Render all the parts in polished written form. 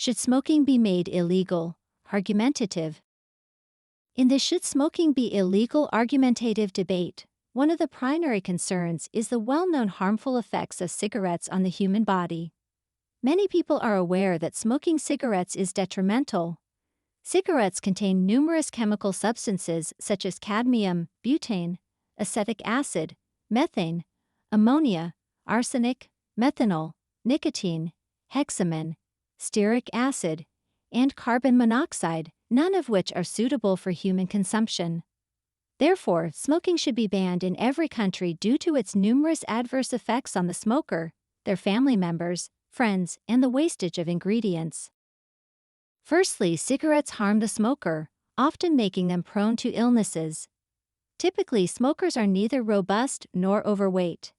Should smoking be made illegal? Argumentative. In the should smoking be illegal argumentative debate, one of the primary concerns is the well-known harmful effects of cigarettes on the human body. Many people are aware that smoking cigarettes is detrimental. Cigarettes contain numerous chemical substances such as cadmium, butane, acetic acid, methane, ammonia, arsenic, methanol, nicotine, hexamine, stearic acid, and carbon monoxide, none of which are suitable for human consumption. Therefore, smoking should be banned in every country due to its numerous adverse effects on the smoker, their family members, friends, and the wastage of ingredients. Firstly, cigarettes harm the smoker, often making them prone to illnesses. Typically, smokers are neither robust nor overweight.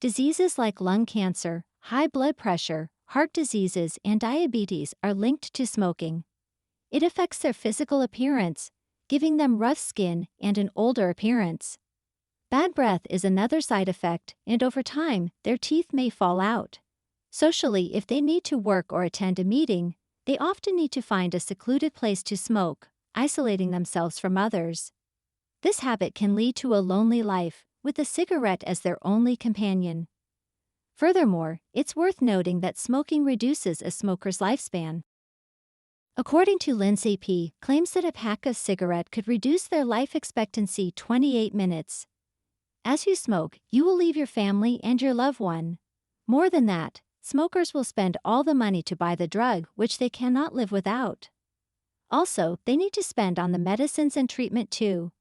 Diseases like lung cancer, high blood pressure, heart diseases, and diabetes are linked to smoking. It affects their physical appearance, giving them rough skin and an older appearance. Bad breath is another side effect, and over time, their teeth may fall out. Socially, if they need to work or attend a meeting, they often need to find a secluded place to smoke, isolating themselves from others. This habit can lead to a lonely life, with a cigarette as their only companion. Furthermore, it's worth noting that smoking reduces a smoker's lifespan. According to Lindsay P., claims that a pack of cigarette could reduce their life expectancy 28 minutes. As you smoke, you will leave your family and your loved one. More than that, smokers will spend all the money to buy the drug which they cannot live without. Also, they need to spend on the medicines and treatment too.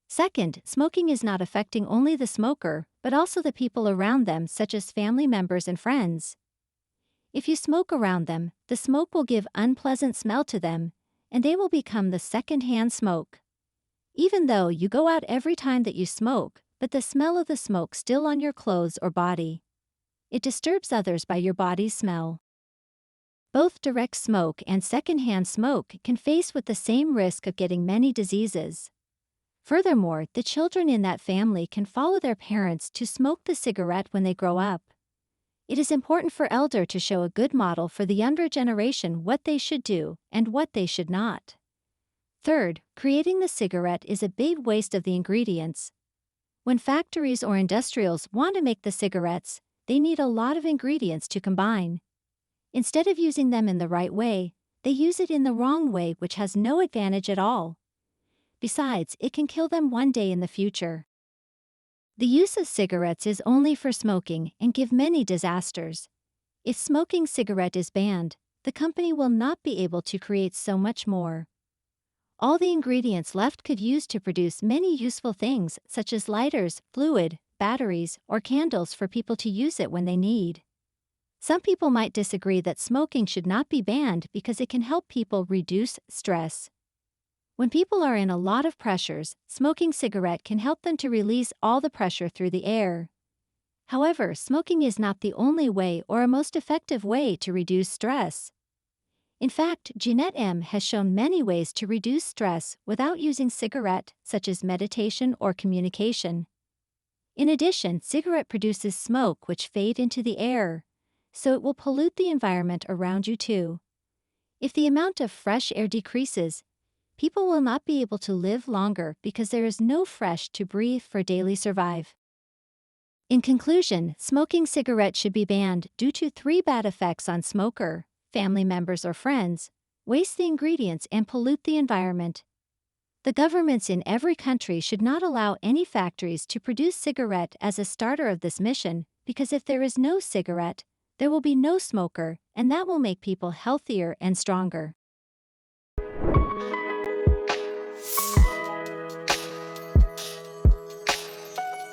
Second, smoking is not affecting only the smoker, but also the people around them such as family members and friends. If you smoke around them, the smoke will give unpleasant smell to them, and they will become the secondhand smoke. Even though you go out every time that you smoke, but the smell of the smoke still on your clothes or body. It disturbs others by your body's smell. Both direct smoke and secondhand smoke can face with the same risk of getting many diseases. Furthermore, the children in that family can follow their parents to smoke the cigarette when they grow up. It is important for elder to show a good model for the younger generation what they should do and what they should not. Third, creating the cigarette is a big waste of the ingredients. When factories or industrials want to make the cigarettes, they need a lot of ingredients to combine. Instead of using them in the right way, they use it in the wrong way, which has no advantage at all. Besides, it can kill them one day in the future. The use of cigarettes is only for smoking and give many disasters. If smoking cigarette is banned, the company will not be able to create so much more. All the ingredients left could use to produce many useful things such as lighters, fluid, batteries, or candles for people to use it when they need. Some people might disagree that smoking should not be banned because it can help people reduce stress. When people are in a lot of pressures, smoking cigarette can help them to release all the pressure through the air. However, smoking is not the only way or a most effective way to reduce stress. In fact, Jeanette M. has shown many ways to reduce stress without using cigarette, such as meditation or communication. In addition, cigarette produces smoke which fade into the air, so it will pollute the environment around you too. If the amount of fresh air decreases, people will not be able to live longer because there is no fresh to breathe for daily survive. In conclusion, smoking cigarette should be banned due to 3 bad effects on smoker, family members or friends, waste the ingredients and pollute the environment. The governments in every country should not allow any factories to produce cigarette as a starter of this mission, because if there is no cigarette, there will be no smoker, and that will make people healthier and stronger.